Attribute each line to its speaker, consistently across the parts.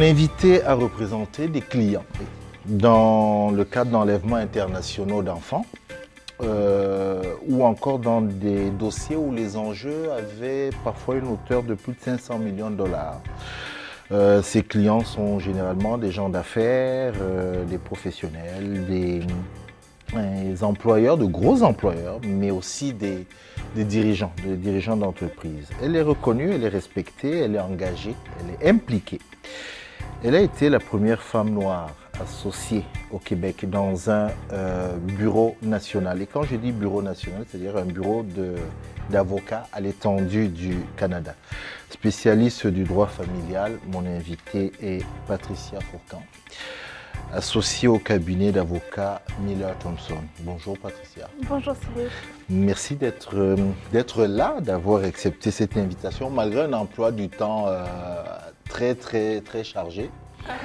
Speaker 1: invité a représenté des clients dans le cadre d'enlèvements internationaux d'enfants ou encore dans des dossiers où les enjeux avaient parfois une hauteur de plus de 500 millions de dollars. Ces clients sont généralement des gens d'affaires, des professionnels, des employeurs, de gros employeurs, mais aussi des dirigeants d'entreprise. Elle est reconnue, elle est respectée, elle est engagée, elle est impliquée. Elle a été la première femme noire associée au Québec dans un bureau national. Et quand je dis bureau national, c'est-à-dire un bureau d'avocats à l'étendue du Canada. Spécialiste du droit familial, mon invitée est Patricia Fourcan, associée au cabinet d'avocats Miller Thomson. Bonjour Patricia.
Speaker 2: Bonjour Cyril.
Speaker 1: Merci d'être là, d'avoir accepté cette invitation malgré un emploi du temps très chargé.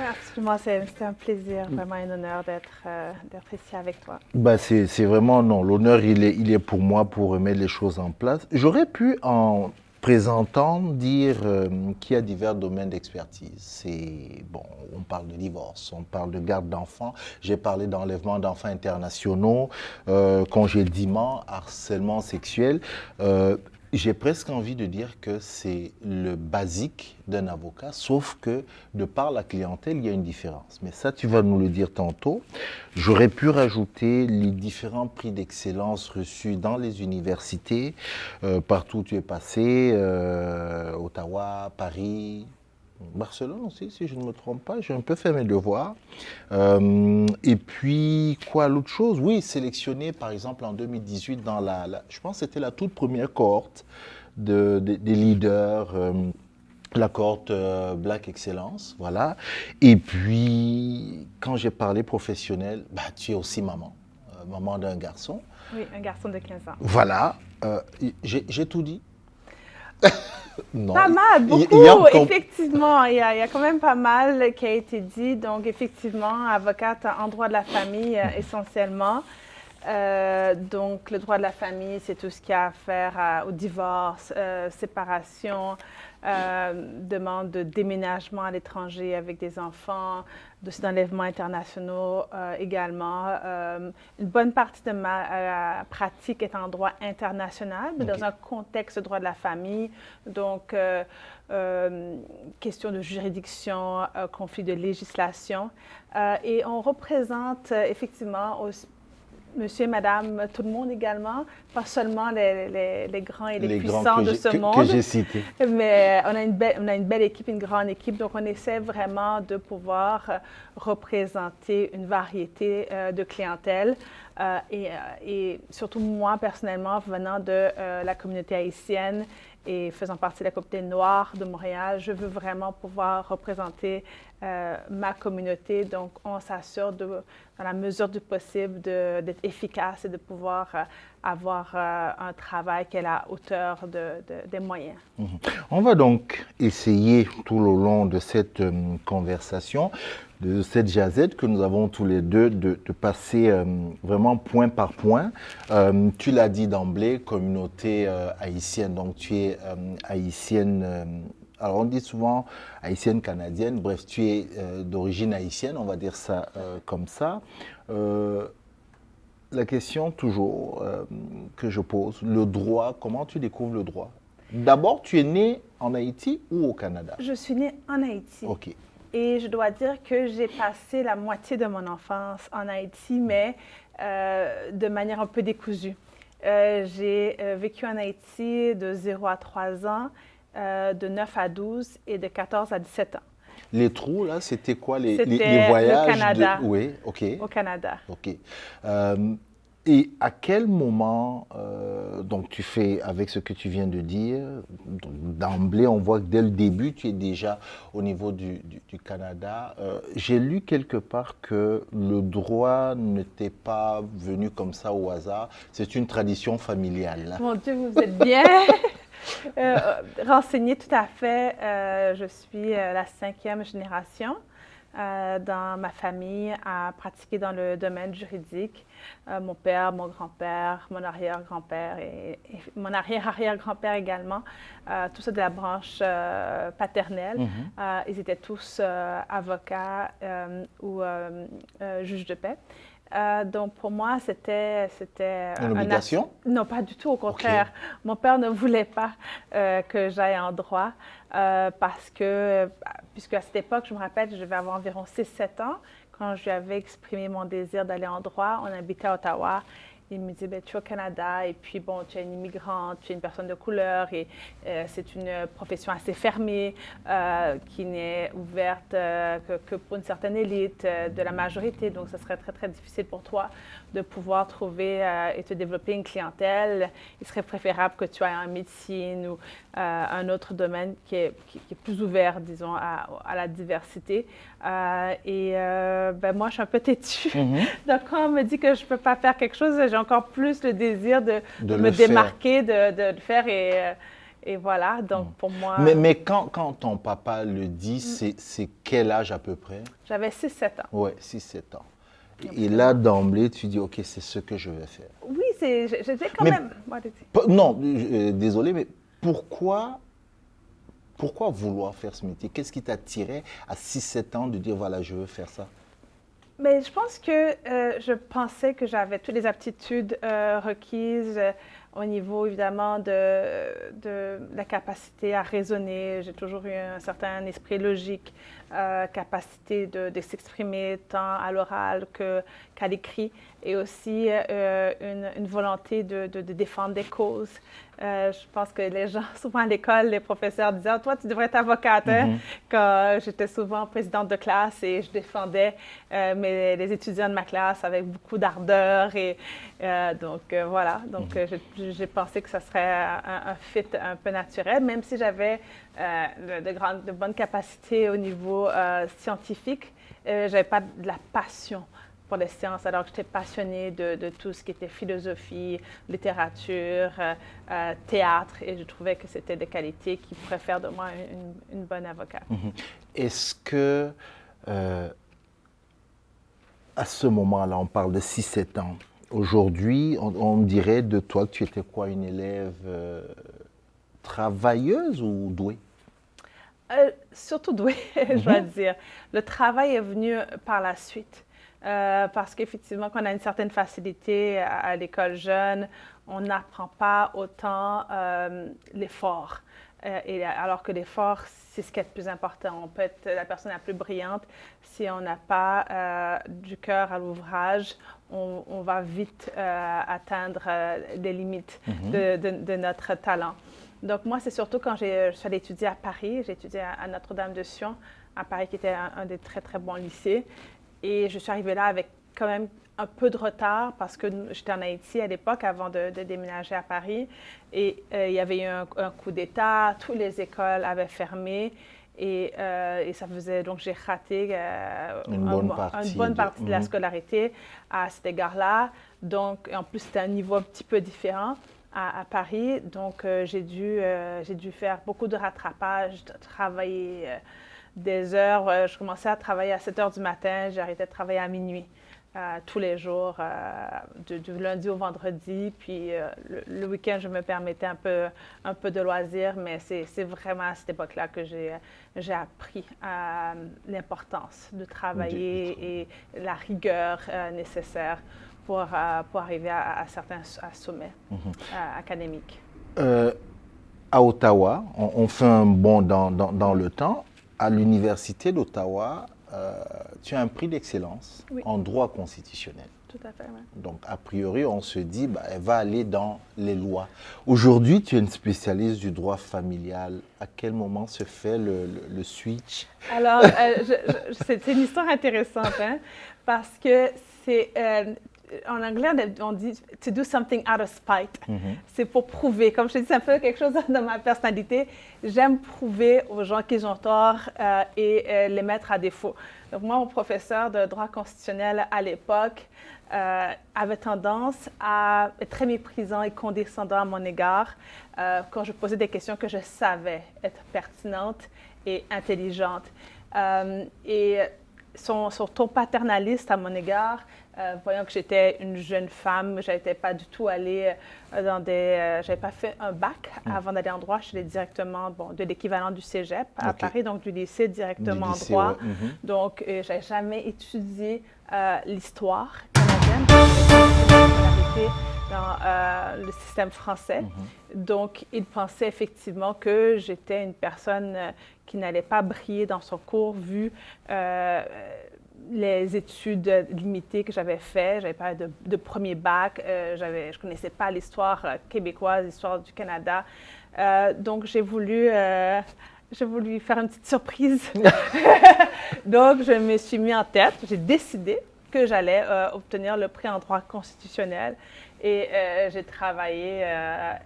Speaker 2: Absolument, c'est un plaisir, vraiment un honneur d'être ici avec toi.
Speaker 1: C'est vraiment non, l'honneur il est pour moi pour remettre les choses en place. J'aurais pu en présentant dire qu'il y a divers domaines d'expertise. On parle de divorce, on parle de garde d'enfants, j'ai parlé d'enlèvement d'enfants internationaux, congédiement, harcèlement sexuel. J'ai presque envie de dire que c'est le basique d'un avocat, sauf que de par la clientèle, il y a une différence. Mais ça, tu vas nous le dire tantôt. J'aurais pu rajouter les différents prix d'excellence reçus dans les universités, partout où tu es passé, Ottawa, Paris, Barcelone aussi, si je ne me trompe pas. J'ai un peu fait mes devoirs. Et puis, quoi, l'autre chose? Oui, sélectionné, par exemple, en 2018, dans je pense que c'était la toute première cohorte des leaders, la cohorte Black Excellence, voilà. Et puis, quand j'ai parlé professionnel, tu es aussi maman, maman d'un garçon.
Speaker 2: Oui, un garçon de 15 ans.
Speaker 1: Voilà, j'ai tout dit.
Speaker 2: Non. Pas mal, beaucoup, effectivement. Il y a quand même pas mal qui a été dit. Donc, effectivement, avocate en droit de la famille, essentiellement. Donc, le droit de la famille, c'est tout ce qui a à faire au divorce, séparation, demande de déménagement à l'étranger avec des enfants, dossiers d'enlèvement internationaux également. Une bonne partie de ma pratique est en droit international, mais dans un contexte de droit de la famille. Donc, question de juridiction, conflit de législation. Et on représente effectivement monsieur et madame, tout le monde également, pas seulement les grands et les puissants de ce monde.
Speaker 1: Que j'ai cités.
Speaker 2: Mais on a une belle équipe, une grande équipe, donc on essaie vraiment de pouvoir représenter une variété de clientèle. Et surtout moi, personnellement, venant de la communauté haïtienne et faisant partie de la communauté noire de Montréal, je veux vraiment pouvoir représenter ma communauté. Donc, on s'assure, dans la mesure du possible, d'être efficace et de pouvoir avoir un travail qui est à la hauteur des moyens.
Speaker 1: On va donc essayer tout le long de cette conversation, de cette jazette que nous avons tous les deux, de passer vraiment point par point. Tu l'as dit d'emblée, communauté haïtienne, donc tu es haïtienne. Alors on dit souvent haïtienne canadienne, bref, tu es d'origine haïtienne, on va dire ça comme ça. La question toujours que je pose, le droit, comment tu découvres le droit? D'abord, tu es né en Haïti ou au Canada?
Speaker 2: Je suis née en Haïti.
Speaker 1: OK.
Speaker 2: Et je dois dire que j'ai passé la moitié de mon enfance en Haïti, mais de manière un peu décousue. J'ai vécu en Haïti de 0 à 3 ans, de 9 à 12 et de 14 à 17 ans.
Speaker 1: Les trous, là, c'était quoi les
Speaker 2: C'était
Speaker 1: voyages
Speaker 2: au Canada.
Speaker 1: Oui, OK.
Speaker 2: Au Canada.
Speaker 1: OK. Et à quel moment, donc tu fais, avec ce que tu viens de dire, d'emblée, on voit que dès le début, tu es déjà au niveau du Canada. J'ai lu quelque part que le droit ne t'est pas venu comme ça au hasard. C'est une tradition familiale. Là.
Speaker 2: Mon Dieu, vous êtes bien renseigné, tout à fait. Je suis la 5e génération dans ma famille à pratiquer dans le domaine juridique. Mon père, mon grand-père, mon arrière-grand-père et mon arrière-arrière-grand-père également, tout ça de la branche paternelle. Ils étaient tous avocats ou juges de paix. Donc, pour moi, c'était
Speaker 1: une obligation?
Speaker 2: Non, pas du tout, au contraire. Okay. Mon père ne voulait pas que j'aille en droit parce que, puisque à cette époque, je me rappelle, je devais avoir environ 6-7 ans, quand je lui avais exprimé mon désir d'aller en droit. On habitait à Ottawa. Il me dit, ben, tu es au Canada et puis, bon, tu es une immigrante, tu es une personne de couleur et c'est une profession assez fermée qui n'est ouverte que pour une certaine élite de la majorité. Donc, ce serait très, très difficile pour toi de pouvoir trouver et te développer une clientèle. Il serait préférable que tu ailles en médecine ou un autre domaine qui est plus ouvert, disons, à la diversité. Ben, moi, je suis un peu têtue. Donc, quand on me dit que je ne peux pas faire quelque chose, j'ai encore plus le désir de me démarquer, de le faire et voilà. Donc, pour moi…
Speaker 1: Mais quand ton papa le dit, c'est quel âge à peu près?
Speaker 2: J'avais 6-7 ans.
Speaker 1: Oui, 6-7 ans. Et là, d'emblée, tu dis, OK, c'est ce que je vais faire.
Speaker 2: Oui, j'étais quand même…
Speaker 1: Non, désolé, mais pourquoi vouloir faire ce métier? Qu'est-ce qui t'attirait à 6-7 ans de dire, voilà, je veux faire ça?
Speaker 2: Mais je pense que je pensais que j'avais toutes les aptitudes requises au niveau, évidemment, de la capacité à raisonner. J'ai toujours eu un certain esprit logique, capacité de s'exprimer tant à l'oral qu'à l'écrit, et aussi une volonté de défendre des causes. Je pense que les gens, souvent à l'école, les professeurs disaient « Toi, tu devrais être avocate hein? » Quand j'étais souvent présidente de classe et je défendais les étudiants de ma classe avec beaucoup d'ardeur. Et donc, voilà. Donc, j'ai pensé que ça serait un fit un peu naturel, même si j'avais de bonnes capacités au niveau scientifique. Je n'avais pas de la passion pour les sciences, alors que j'étais passionnée de tout ce qui était philosophie, littérature, théâtre, et je trouvais que c'était des qualités qui pourraient faire de moi une bonne avocate.
Speaker 1: Est-ce que, à ce moment-là, on parle de 6-7 ans, aujourd'hui, on dirait de toi que tu étais quoi, une élève travailleuse ou douée?
Speaker 2: Surtout douée, je dois dire. Le travail est venu par la suite. Parce qu'effectivement, quand on a une certaine facilité à l'école jeune, on n'apprend pas autant l'effort. Alors que l'effort, c'est ce qui est le plus important. On peut être la personne la plus brillante. Si on n'a pas du cœur à l'ouvrage, on va vite atteindre les limites de notre talent. Donc moi, c'est surtout quand je suis allée étudier à Paris. J'ai étudié à Notre-Dame-de-Sion, à Paris, qui était un des très, très bons lycées. Et je suis arrivée là avec quand même un peu de retard parce que j'étais en Haïti à l'époque avant de déménager à Paris. Et il y avait eu un coup d'État, toutes les écoles avaient fermé et ça faisait… Donc j'ai raté une bonne partie de la scolarité à cet égard-là. Donc en plus, c'était un niveau un petit peu différent à Paris. Donc j'ai dû faire beaucoup de rattrapage, travailler… des heures, je commençais à travailler à 7 heures du matin, j'ai arrêté de travailler à minuit tous les jours, du lundi au vendredi. Puis le week-end, je me permettais un peu de loisirs, mais c'est vraiment à cette époque-là que j'ai appris l'importance de travailler et la rigueur nécessaire pour arriver à certains sommets académiques.
Speaker 1: À Ottawa, on fait un bond dans le temps. À l'Université d'Ottawa, tu as un prix d'excellence en droit constitutionnel.
Speaker 2: Tout à fait, oui.
Speaker 1: Donc, a priori, on se dit, elle va aller dans les lois. Aujourd'hui, tu es une spécialiste du droit familial. À quel moment se fait le switch?
Speaker 2: Alors, c'est une histoire intéressante, hein, parce que c'est… en anglais, on dit « to do something out of spite ». C'est pour prouver. Comme je te dis, c'est un peu quelque chose dans ma personnalité. J'aime prouver aux gens qu'ils ont tort et les mettre à défaut. Donc moi, mon professeur de droit constitutionnel à l'époque avait tendance à être très méprisant et condescendant à mon égard quand je posais des questions que je savais être pertinentes et intelligentes. Et sont trop paternalistes à mon égard, voyant que j'étais une jeune femme. Je n'étais pas du tout allée j'avais pas fait un bac avant d'aller en droit. Je suis allée directement de l'équivalent du cégep à Paris, donc du lycée directement en droit. Ouais. Donc, je n'avais jamais étudié l'histoire canadienne. Dans le système français. Donc, il pensait effectivement que j'étais une personne qui n'allait pas briller dans son cours vu les études limitées que j'avais faites. Je n'avais pas de premier bac. Je ne connaissais pas l'histoire québécoise, l'histoire du Canada. Donc, j'ai voulu faire une petite surprise. Donc, je me suis mis en tête. J'ai décidé que j'allais obtenir le prix en droit constitutionnel. Et j'ai travaillé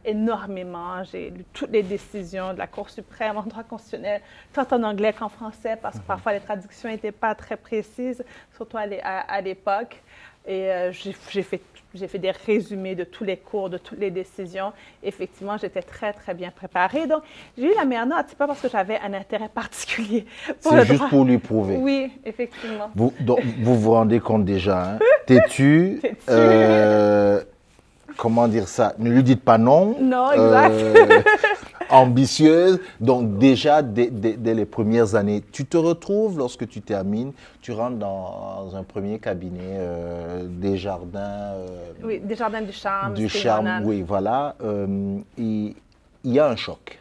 Speaker 2: énormément. J'ai lu toutes les décisions de la Cour suprême en droit constitutionnel, tant en anglais qu'en français, parce que parfois les traductions n'étaient pas très précises, surtout à l'époque. Et j'ai fait des résumés de tous les cours, de toutes les décisions. Effectivement, j'étais très, très bien préparée. Donc, j'ai eu la meilleure note, c'est pas parce que j'avais un intérêt particulier pour le droit.
Speaker 1: C'est juste pour lui prouver.
Speaker 2: Oui, effectivement.
Speaker 1: Vous rendez compte déjà, hein? Têtu. Comment dire ça? Ne lui dites pas non.
Speaker 2: Non, exact.
Speaker 1: Ambitieuse. Donc déjà, dès les premières années, tu te retrouves lorsque tu termines, tu rentres dans un premier cabinet, Desjardins.
Speaker 2: Oui, Desjardins du Charme.
Speaker 1: Du Charme, oui, voilà. Il y a un choc.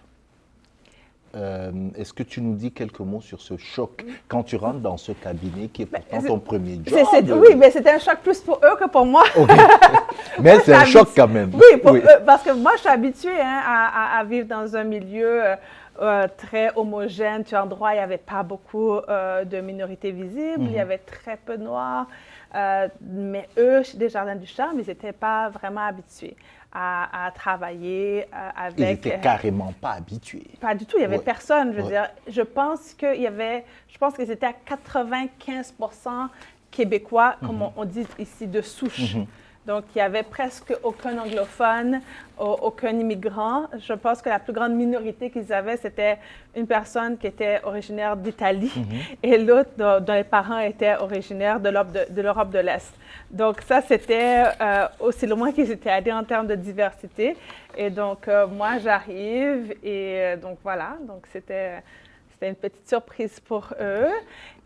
Speaker 1: Est-ce que tu nous dis quelques mots sur ce choc quand tu rentres dans ce cabinet qui est pourtant ton premier job?
Speaker 2: Oui, mais c'était un choc plus pour eux que pour moi.
Speaker 1: Okay. Mais c'est un choc quand même.
Speaker 2: Oui, pour eux, parce que moi, je suis habituée à vivre dans un milieu très homogène. Tu es en droit, il n'y avait pas beaucoup de minorités visibles, il y avait très peu de Noirs. Mais eux, chez Desjardins du Charme, ils n'étaient pas vraiment habitués à travailler avec...
Speaker 1: Ils n'étaient carrément pas habitués.
Speaker 2: Pas du tout, il n'y avait personne. Je veux dire, je pense qu'ils étaient à 95% québécois, comme on dit ici, de souche. Donc, il n'y avait presque aucun anglophone, aucun immigrant. Je pense que la plus grande minorité qu'ils avaient, c'était une personne qui était originaire d'Italie et l'autre dont les parents étaient originaires de l'Europe de l'Est. Donc, ça, c'était aussi loin qu'ils étaient allés en termes de diversité. Et donc, moi, j'arrive et donc, voilà. Donc, c'était une petite surprise pour eux.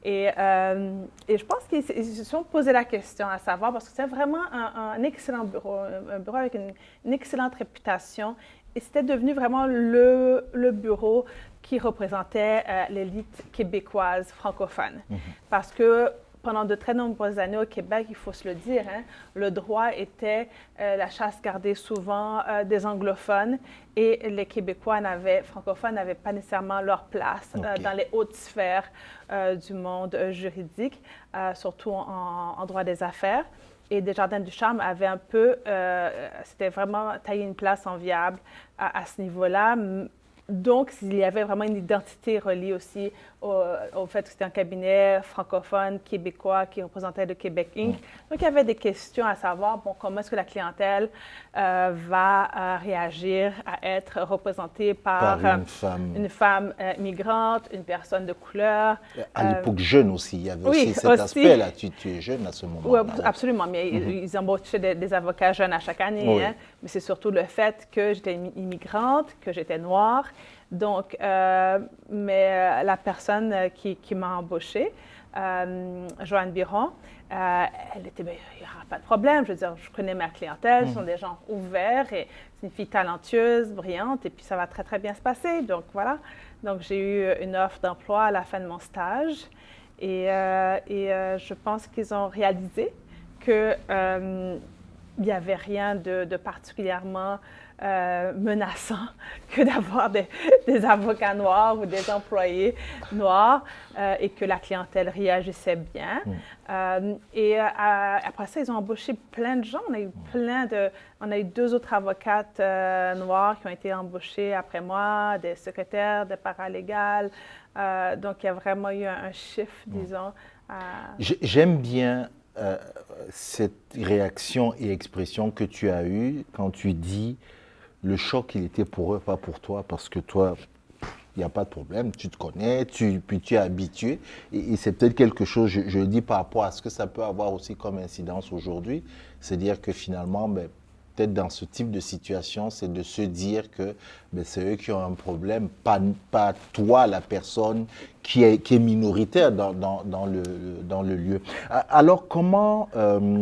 Speaker 2: Et je pense qu'ils se sont posé la question à savoir, parce que c'est vraiment un excellent bureau, un bureau avec une excellente réputation. Et c'était devenu vraiment le bureau qui représentait l'élite québécoise francophone. Parce que pendant de très nombreuses années au Québec, il faut se le dire, hein, le droit était la chasse gardée souvent des anglophones et les Québécois francophones n'avaient pas nécessairement leur place dans les hautes sphères du monde juridique, surtout en droit des affaires. Et Desjardins du Charme avait un peu, c'était vraiment taillé une place enviable à ce niveau-là. Donc, il y avait vraiment une identité reliée aussi au fait que c'était un cabinet francophone, québécois, qui représentait le Québec Inc. Donc, il y avait des questions à savoir, comment est-ce que la clientèle va réagir à être représentée par une femme migrante, une personne de couleur.
Speaker 1: À l'époque jeune aussi, il y avait aussi cet aspect-là. Tu es jeune à ce moment-là.
Speaker 2: Oui, absolument. Mais ils embauchaient des avocats jeunes à chaque année. Hein? Mais c'est surtout le fait que j'étais immigrante, que j'étais noire. Donc, mais la personne qui m'a embauchée, Joanne Biron, elle était, il n'y aura pas de problème. Je veux dire, je connais ma clientèle, ce sont des gens ouverts et c'est une fille talentueuse, brillante, et puis ça va très, très bien se passer. Donc, voilà. Donc, j'ai eu une offre d'emploi à la fin de mon stage et je pense qu'ils ont réalisé qu'il n'y avait rien de particulièrement menaçant que d'avoir des avocats noirs ou des employés noirs et que la clientèle réagissait bien. Et après ça, ils ont embauché plein de gens. On a eu 2 autres avocates noires qui ont été embauchées après moi, des secrétaires, des paralégales. Donc, il y a vraiment eu un shift, disons.
Speaker 1: J'aime bien cette réaction et expression que tu as eue quand tu dis le choc, il était pour eux, pas pour toi, parce que toi, il n'y a pas de problème, tu te connais, puis tu es habitué. Et c'est peut-être quelque chose, je le dis par rapport à ce que ça peut avoir aussi comme incidence aujourd'hui, c'est-à-dire que finalement, ben, peut-être dans ce type de situation, c'est de se dire que ben, c'est eux qui ont un problème, pas toi, la personne qui est minoritaire dans le lieu. Alors, comment...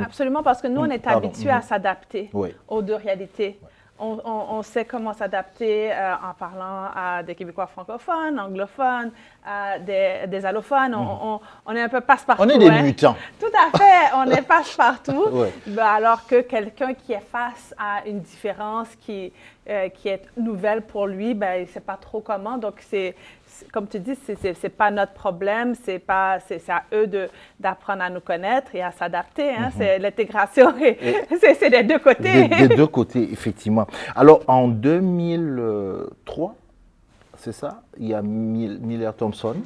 Speaker 2: Absolument, parce que nous, on est habitués à s'adapter aux deux réalités.
Speaker 1: Oui.
Speaker 2: On sait comment s'adapter en parlant à des Québécois francophones, anglophones, à des allophones. On est un peu passe-partout.
Speaker 1: On est des mutants.
Speaker 2: Tout à fait, on est passe-partout.
Speaker 1: Ouais.
Speaker 2: Ben, alors que quelqu'un qui est face à une différence qui est nouvelle pour lui, ben, il ne sait pas trop comment. Donc, comme tu dis, c'est pas notre problème, c'est à eux d'apprendre à nous connaître et à s'adapter. Hein? C'est l'intégration, c'est des deux côtés.
Speaker 1: Des deux côtés, effectivement. Alors, en 2003, c'est ça, il y a Miller Thompson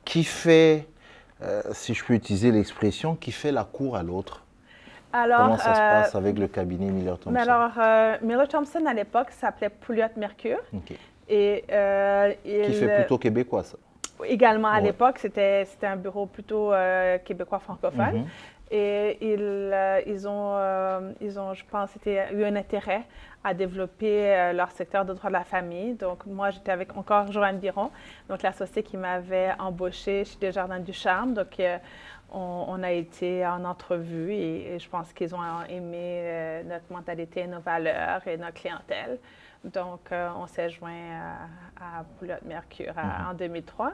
Speaker 1: qui fait, si je peux utiliser l'expression, qui fait la cour à l'autre. Alors, comment ça se passe avec le cabinet Miller Thompson?
Speaker 2: Alors, Miller Thompson, à l'époque, s'appelait Pouliot-Mercure.
Speaker 1: Okay.
Speaker 2: Et,
Speaker 1: qui fait plutôt québécois, ça?
Speaker 2: Également, à l'époque, c'était un bureau plutôt québécois francophone. Et ils ont, je pense, eu un intérêt à développer leur secteur de droit de la famille. Donc, moi, j'étais avec encore Joanne Biron, donc l'associée qui m'avait embauchée chez Desjardins-Ducharme. Donc, on a été en entrevue et je pense qu'ils ont aimé notre mentalité, nos valeurs et notre clientèle. Donc, on s'est joint à Pouliot-Mercure en 2003.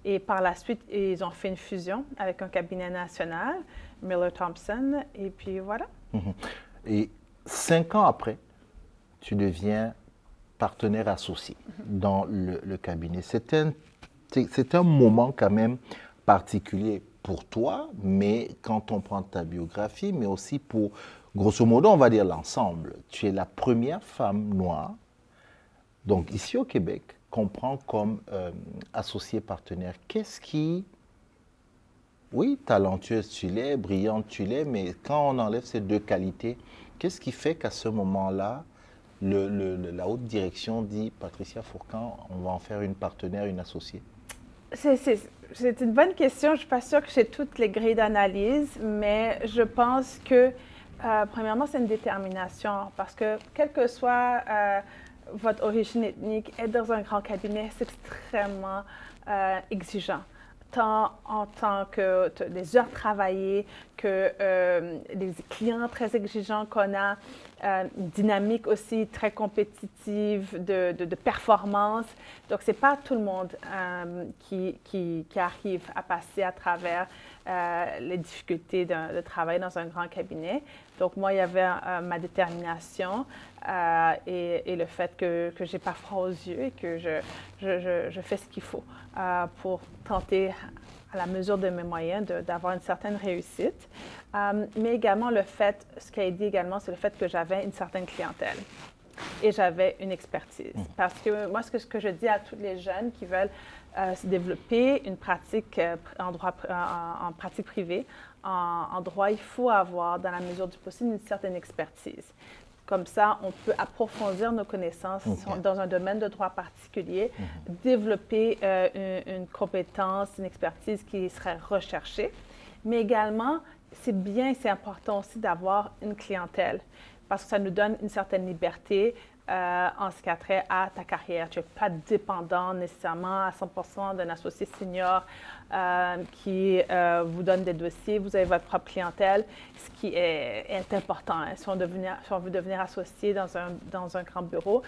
Speaker 2: Et par la suite, ils ont fait une fusion avec un cabinet national, Miller Thompson, et puis voilà.
Speaker 1: Et 5 ans après, tu deviens partenaire associé dans le cabinet. C'est un moment quand même particulier pour toi, mais quand on prend ta biographie, mais aussi pour, grosso modo, on va dire l'ensemble. Tu es la première femme noire, donc ici au Québec, qu'on prend comme associé partenaire. Qu'est-ce qui... Oui, talentueuse tu l'es, brillante tu l'es, mais quand on enlève ces deux qualités, qu'est-ce qui fait qu'à ce moment-là, la haute direction dit « Patricia Fourcand, on va en faire une partenaire, une associée » ?
Speaker 2: C'est une bonne question. Je ne suis pas sûre que j'ai toutes les grilles d'analyse, mais je pense que, premièrement, c'est une détermination parce que, quel que soit votre origine ethnique, être dans un grand cabinet, c'est extrêmement exigeant. Tant en tant que les heures travaillées, que les clients très exigeants qu'on a, une dynamique aussi très compétitive de performance. Donc, ce n'est pas tout le monde qui arrive à passer à travers les difficultés de travailler dans un grand cabinet. Donc, moi, il y avait ma détermination et le fait que je n'ai pas froid aux yeux et que je fais ce qu'il faut pour tenter, à la mesure de mes moyens, d'avoir une certaine réussite. Mais également, ce qu'elle a dit également, c'est le fait que j'avais une certaine clientèle et j'avais une expertise. Parce que moi, ce que je dis à tous les jeunes qui veulent se développer une pratique en pratique privée, en droit, il faut avoir, dans la mesure du possible, une certaine expertise. Comme ça, on peut approfondir nos connaissances dans un domaine de droit particulier, développer une compétence, une expertise qui serait recherchée. Mais également, c'est important aussi d'avoir une clientèle parce que ça nous donne une certaine liberté en ce qui a trait à ta carrière. Tu n'es pas dépendant nécessairement à 100% d'un associé senior qui vous donne des dossiers. Vous avez votre propre clientèle, ce qui est important. Hein. Si on veut devenir associé dans un grand bureau,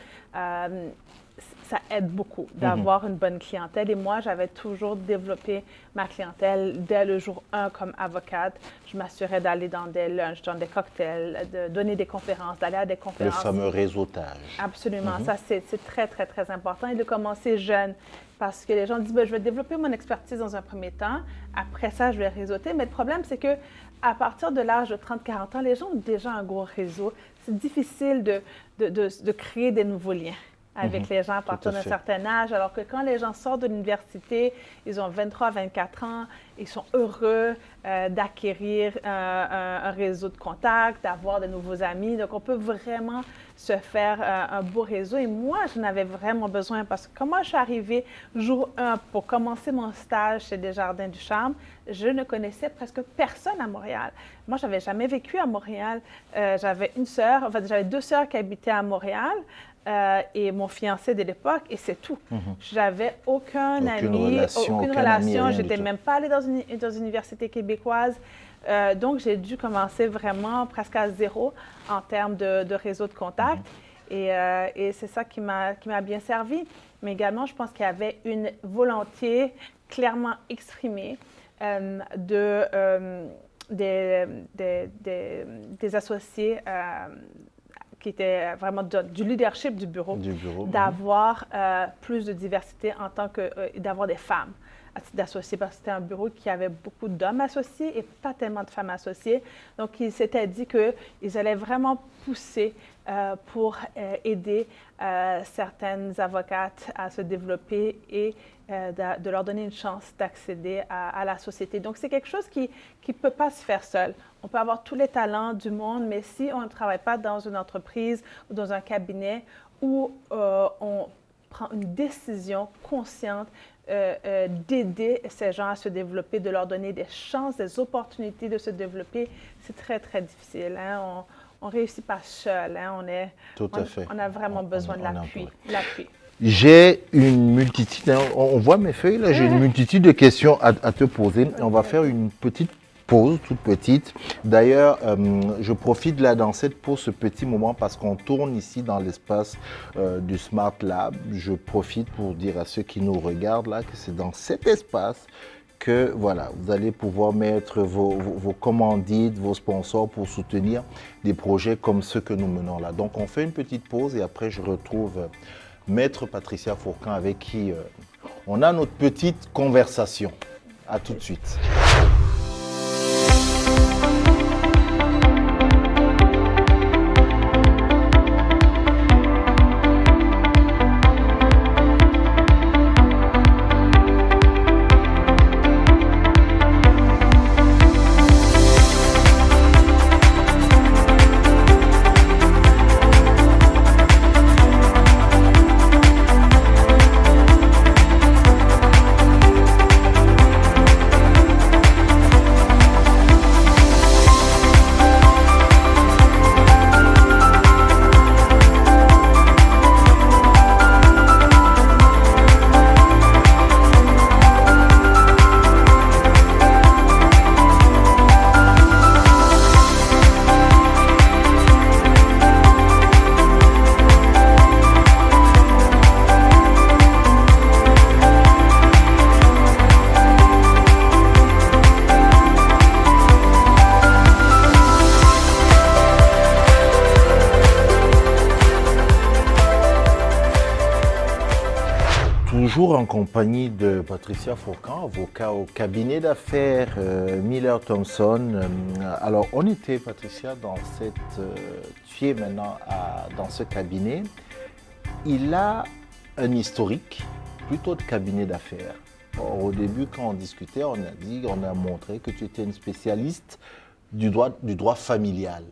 Speaker 2: ça aide beaucoup d'avoir une bonne clientèle. Et moi, j'avais toujours développé ma clientèle dès le jour 1 comme avocate. Je m'assurais d'aller dans des lunchs, dans des cocktails, de donner des conférences, d'aller à des conférences.
Speaker 1: Le fameux réseautage.
Speaker 2: Absolument. Ça, c'est très, très, très important. Et de commencer jeune. Parce que les gens disent, je vais développer mon expertise dans un premier temps. Après ça, je vais réseauter. Mais le problème, c'est que à partir de l'âge de 30-40 ans, les gens ont déjà un gros réseau. C'est difficile de créer des nouveaux liens. avec les gens à partir d'un certain âge, alors que quand les gens sortent de l'université, ils ont 23, 24 ans, ils sont heureux d'acquérir un réseau de contacts, d'avoir de nouveaux amis. Donc, on peut vraiment se faire un beau réseau. Et moi, j'en avais vraiment besoin parce que quand moi, je suis arrivée jour 1 pour commencer mon stage chez Desjardins du Charme, je ne connaissais presque personne à Montréal. Moi, je n'avais jamais vécu à Montréal. J'avais une sœur, en fait, j'avais 2 sœurs qui habitaient à Montréal. Et mon fiancé de l'époque, et c'est tout. J'avais aucun ami, aucune relation. Je n'étais même pas allée dans une université québécoise. Donc, j'ai dû commencer vraiment presque à zéro en termes de réseau de contacts. Et c'est ça qui m'a bien servi. Mais également, je pense qu'il y avait une volonté clairement exprimée des associés qui était vraiment du leadership du bureau d'avoir plus de diversité en tant que d'avoir des femmes d'associés, parce que c'était un bureau qui avait beaucoup d'hommes associés et pas tellement de femmes associées. Donc, ils s'étaient dit qu'ils allaient vraiment pousser pour aider certaines avocates à se développer et de leur donner une chance d'accéder à la société. Donc, c'est quelque chose qui ne peut pas se faire seul. On peut avoir tous les talents du monde, mais si on ne travaille pas dans une entreprise ou dans un cabinet où on prend une décision consciente d'aider ces gens à se développer, de leur donner des chances, des opportunités de se développer, c'est très, très difficile. Hein? On ne réussit pas seul. Hein? On a vraiment besoin de l'appui.
Speaker 1: J'ai une multitude, on voit mes feuilles là, j'ai une multitude de questions à te poser. On va faire une petite pause, toute petite. D'ailleurs, je profite là dans cette pause, ce petit moment, parce qu'on tourne ici dans l'espace du Smart Lab. Je profite pour dire à ceux qui nous regardent là que c'est dans cet espace que voilà, vous allez pouvoir mettre vos commandites, vos sponsors pour soutenir des projets comme ceux que nous menons là. Donc, on fait une petite pause et après, je retrouve Maître Patricia Fourcand avec qui on a notre petite conversation. À tout de suite. Toujours en compagnie de Patricia Fourcand, avocat au cabinet d'affaires Miller Thomson. Alors, on était, Patricia, tu es maintenant dans ce cabinet. Il a un historique plutôt de cabinet d'affaires. Au début, quand on discutait, on a montré que tu étais une spécialiste du droit familial.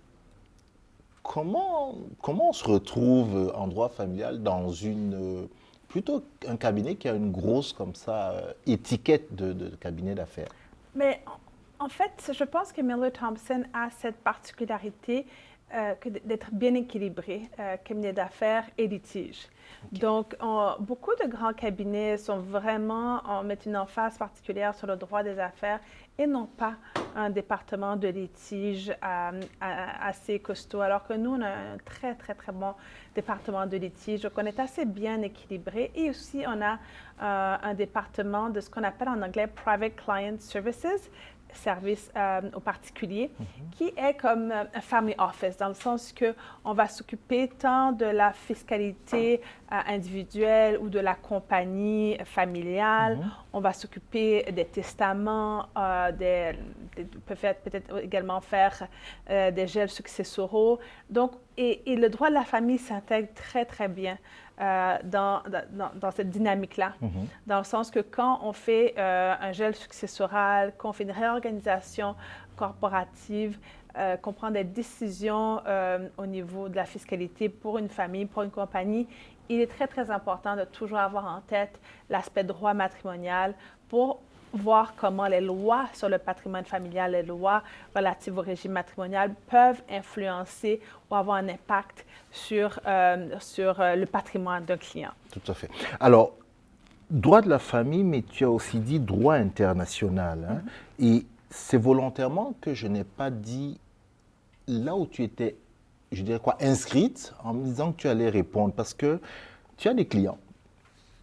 Speaker 1: Comment on se retrouve en droit familial dans plutôt un cabinet qui a une grosse, comme ça, étiquette de cabinet d'affaires?
Speaker 2: Mais en fait, je pense que Miller Thomson a cette particularité d'être bien équilibré, cabinet d'affaires et litige. Okay. Donc, beaucoup de grands cabinets mettent une emphase particulière sur le droit des affaires et non pas un département de litige assez costaud, alors que nous, on a un très, très, très bon département de litige. Donc, on est assez bien équilibré et aussi, on a un département de ce qu'on appelle en anglais « Private Client Services », service aux particuliers, qui est comme un family office, dans le sens qu'on va s'occuper tant de la fiscalité individuelle ou de la compagnie familiale. On va s'occuper des testaments, peut-être également faire des gels successoraux. Donc, et le droit de la famille s'intègre très, très bien dans cette dynamique-là, dans le sens que quand on fait un gel successoral, qu'on fait une réorganisation corporative, qu'on prend des décisions au niveau de la fiscalité pour une famille, pour une compagnie, il est très, très important de toujours avoir en tête l'aspect droit matrimonial pour voir comment les lois sur le patrimoine familial, les lois relatives au régime matrimonial peuvent influencer ou avoir un impact sur le patrimoine d'un client.
Speaker 1: Tout à fait. Alors, droit de la famille, mais tu as aussi dit droit international. Hein? Et c'est volontairement que je n'ai pas dit là où tu étais, je dirais quoi, inscrite, en me disant que tu allais répondre, parce que tu as des clients.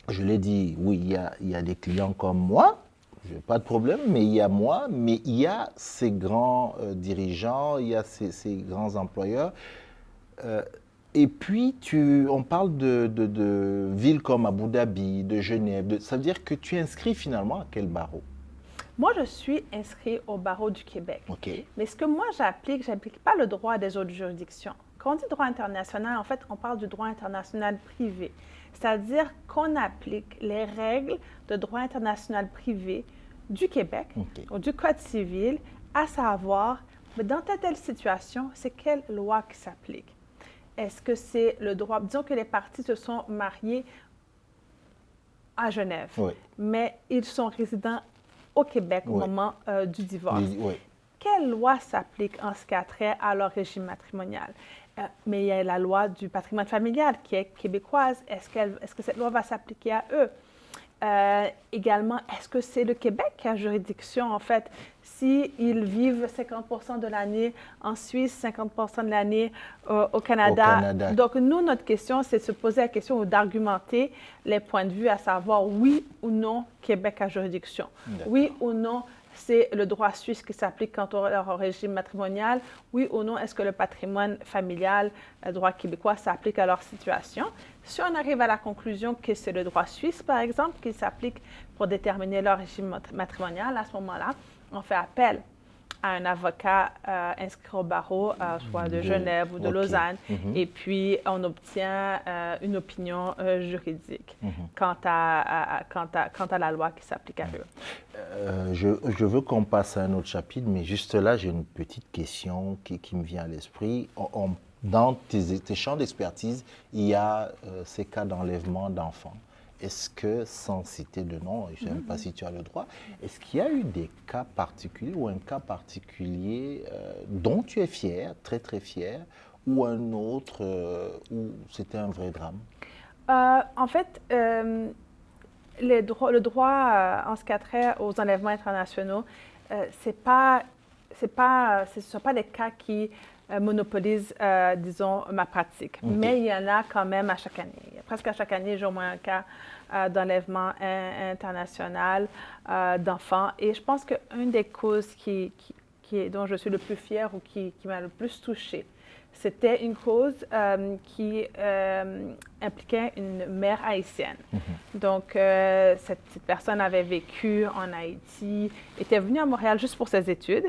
Speaker 1: Je l'ai dit, oui, il y a des clients comme moi, je n'ai pas de problème, mais il y a moi, mais il y a ces grands dirigeants, il y a ces grands employeurs. Et puis, on parle de villes comme Abu Dhabi, de Genève, ça veut dire que tu es inscrit finalement à quel barreau?
Speaker 2: Moi, je suis inscrite au barreau du Québec.
Speaker 1: Okay.
Speaker 2: Mais ce que moi j'applique, je n'applique pas le droit des autres juridictions. Quand on dit droit international, en fait, on parle du droit international privé. C'est-à-dire qu'on applique les règles de droit international privé du Québec, ou du Code civil, à savoir, mais dans telle situation, c'est quelle loi qui s'applique? Est-ce que c'est le droit? Disons que les parties se sont mariées à Genève, mais ils sont résidents au Québec au moment du divorce. Quelle loi s'applique en ce qui a trait à leur régime matrimonial? Mais il y a la loi du patrimoine familial qui est québécoise. Est-ce que cette loi va s'appliquer à eux? Également, est-ce que c'est le Québec qui a juridiction, en fait, s'ils vivent 50% de l'année en Suisse, 50% de l'année au Canada? Donc, nous, notre question, c'est de se poser la question ou d'argumenter les points de vue, à savoir oui ou non, Québec a juridiction. Oui ou non, c'est le droit suisse qui s'applique quant au régime matrimonial. Oui ou non, est-ce que le patrimoine familial, le droit québécois s'applique à leur situation? Si on arrive à la conclusion que c'est le droit suisse, par exemple, qui s'applique pour déterminer leur régime matrimonial, à ce moment-là, on fait appel à un avocat inscrit au barreau, soit de Genève ou de Lausanne, et puis on obtient une opinion juridique quant à la loi qui s'applique à eux.
Speaker 1: Je veux qu'on passe à un autre chapitre, mais juste là, j'ai une petite question qui me vient à l'esprit. Dans tes champs d'expertise, il y a ces cas d'enlèvement d'enfants. Est-ce que, sans citer de nom, je ne sais même pas si tu as le droit, est-ce qu'il y a eu des cas particuliers ou un cas particulier dont tu es fier, très très fier, ou un autre où c'était un vrai drame?
Speaker 2: En fait, le droit en ce qui a trait aux enlèvements internationaux, ce ne sont pas des cas qui monopolisent, disons, ma pratique. Mais il y en a quand même à chaque année. Presque à chaque année, j'ai au moins un cas d'enlèvement international d'enfants. Et je pense qu'une des causes dont je suis le plus fière ou qui m'a le plus touchée, c'était une cause qui impliquait une mère haïtienne. Donc, cette personne avait vécu en Haïti, était venue à Montréal juste pour ses études,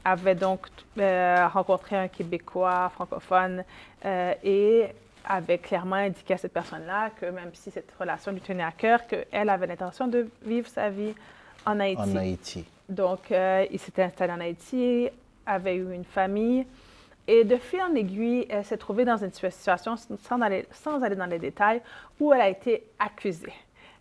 Speaker 2: avait donc rencontré un Québécois francophone et avait clairement indiqué à cette personne-là que même si cette relation lui tenait à cœur, qu'elle avait l'intention de vivre sa vie en Haïti.
Speaker 1: En Haïti.
Speaker 2: Donc, il s'était installé en Haïti, avait eu une famille. Et de fil en aiguille, elle s'est trouvée dans une situation, sans aller dans les détails, où elle a été accusée